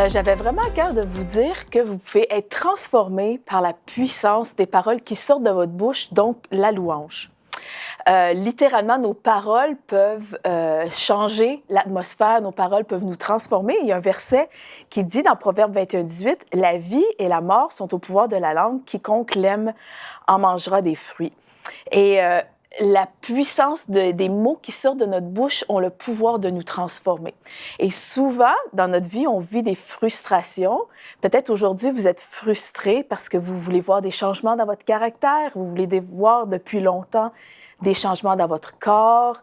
J'avais vraiment à cœur de vous dire que vous pouvez être transformé par la puissance des paroles qui sortent de votre bouche, donc la louange. Littéralement, nos paroles peuvent changer l'atmosphère, nos paroles peuvent nous transformer. Il y a un verset qui dit dans Proverbe 21:18, « La vie et la mort sont au pouvoir de la langue, quiconque l'aime en mangera des fruits. » Et la puissance des mots qui sortent de notre bouche ont le pouvoir de nous transformer. Et souvent, dans notre vie, on vit des frustrations. Peut-être aujourd'hui, vous êtes frustré parce que vous voulez voir des changements dans votre caractère, vous voulez voir depuis longtemps des changements dans votre corps,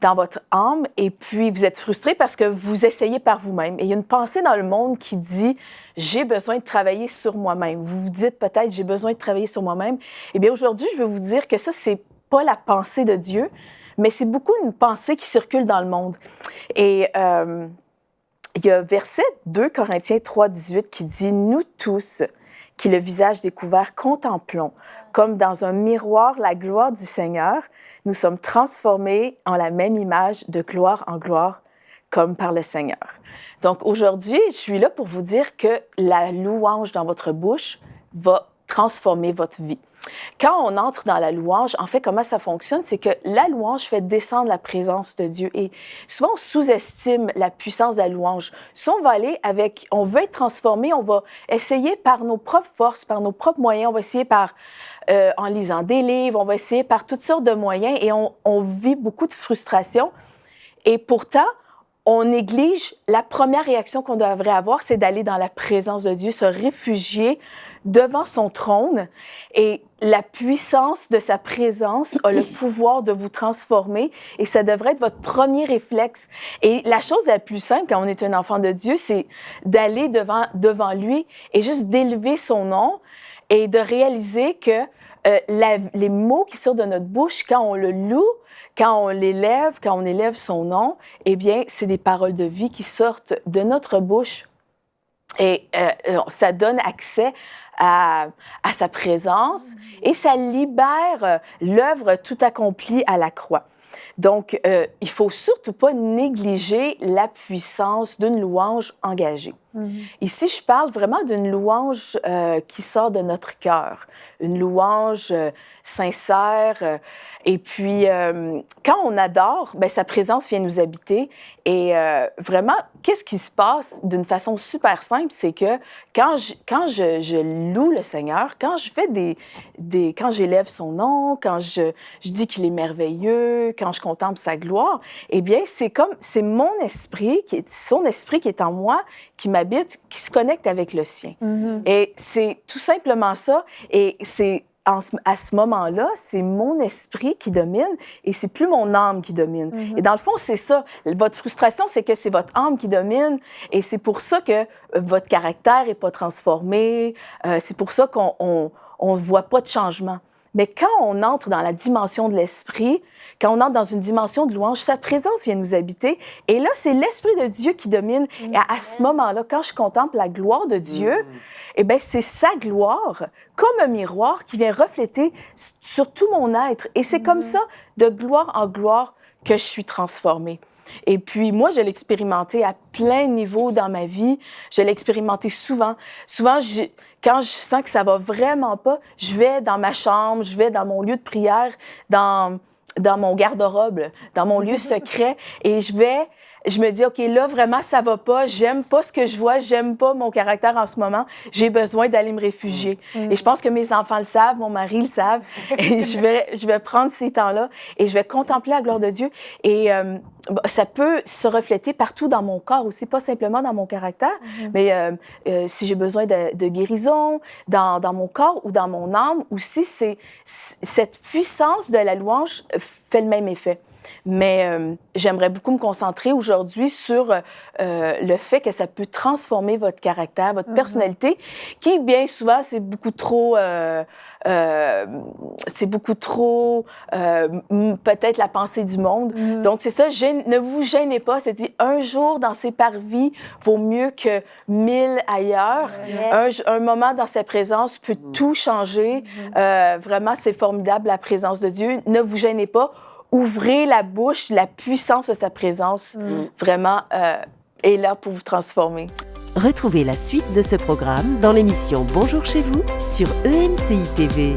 dans votre âme, et puis vous êtes frustré parce que vous essayez par vous-même. Et il y a une pensée dans le monde qui dit « j'ai besoin de travailler sur moi-même ». Vous vous dites peut-être « j'ai besoin de travailler sur moi-même ». Eh bien, aujourd'hui, je vais vous dire que ça, c'est pas la pensée de Dieu, mais c'est beaucoup une pensée qui circule dans le monde. Et il y a verset 2 Corinthiens 3:18 qui dit « Nous tous, qui le visage découvert contemplons, comme dans un miroir la gloire du Seigneur, nous sommes transformés en la même image de gloire en gloire, comme par le Seigneur. » Donc aujourd'hui, je suis là pour vous dire que la louange dans votre bouche va transformer votre vie. Quand on entre dans la louange, en fait, comment ça fonctionne, c'est que la louange fait descendre la présence de Dieu. Et souvent, on sous-estime la puissance de la louange. Souvent, on veut être transformé, on va essayer par nos propres forces, par nos propres moyens, on va essayer en lisant des livres, on va essayer par toutes sortes de moyens et on vit beaucoup de frustration. Et pourtant, on néglige la première réaction qu'on devrait avoir, c'est d'aller dans la présence de Dieu, se réfugier devant son trône, et la puissance de sa présence a le pouvoir de vous transformer, et ça devrait être votre premier réflexe. Et la chose la plus simple quand on est un enfant de Dieu, c'est d'aller devant lui et juste d'élever son nom et de réaliser que les mots qui sortent de notre bouche, quand on le loue, quand on élève son nom, eh bien, c'est des paroles de vie qui sortent de notre bouche, et ça donne accès à sa présence, et ça libère l'œuvre tout accomplie à la croix. Donc, il faut surtout pas négliger la puissance d'une louange engagée. Ici, je parle vraiment d'une louange qui sort de notre cœur, une louange sincère. Et puis, quand on adore, bien, sa présence vient nous habiter. Et vraiment, qu'est-ce qui se passe d'une façon super simple, c'est que quand je loue le Seigneur, quand je fais quand j'élève son nom, quand je dis qu'il est merveilleux, quand je contemple sa gloire, eh bien, c'est mon esprit, son esprit qui est en moi, qui m'habite, qui se connecte avec le sien. Et c'est tout simplement ça. Et à ce moment-là, c'est mon esprit qui domine et c'est plus mon âme qui domine. Et dans le fond, c'est ça. Votre frustration, c'est que c'est votre âme qui domine, et c'est pour ça que votre caractère n'est pas transformé. C'est pour ça qu'on ne voit pas de changement. Mais quand on entre dans la dimension de l'esprit, quand on entre dans une dimension de louange, sa présence vient nous habiter. Et là, c'est l'Esprit de Dieu qui domine. Et à ce moment-là, quand je contemple la gloire de Dieu, eh bien, c'est sa gloire, comme un miroir, qui vient refléter sur tout mon être. Et c'est comme ça, de gloire en gloire, que je suis transformée. Et puis, moi, je l'ai expérimenté à plein niveau dans ma vie. Je l'ai expérimenté souvent. Souvent, quand je sens que ça va vraiment pas, je vais dans ma chambre, je vais dans mon lieu de prière, dans mon garde-robe, dans mon lieu secret, et je me dis, OK, là, vraiment, ça va pas, j'aime pas ce que je vois, j'aime pas mon caractère en ce moment, j'ai besoin d'aller me réfugier. Et je pense que mes enfants le savent, mon mari le savent, et je vais prendre ces temps-là, et je vais contempler la gloire de Dieu, et ça peut se refléter partout dans mon corps aussi, pas simplement dans mon caractère, mais si j'ai besoin de guérison, dans mon corps ou dans mon âme, aussi, cette puissance de la louange fait le même effet. Mais j'aimerais beaucoup me concentrer aujourd'hui sur le fait que ça peut transformer votre caractère, votre personnalité, qui, bien souvent, c'est beaucoup trop peut-être la pensée du monde. Donc, c'est ça, ne vous gênez pas. C'est dit, un jour dans ses parvis vaut mieux que 1000 ailleurs. Un moment dans sa présence peut tout changer. Vraiment, c'est formidable, la présence de Dieu. Ne vous gênez pas. Ouvrez la bouche, la puissance de sa présence, vraiment, est là pour vous transformer. Retrouvez la suite de ce programme dans l'émission Bonjour chez vous sur EMCI TV.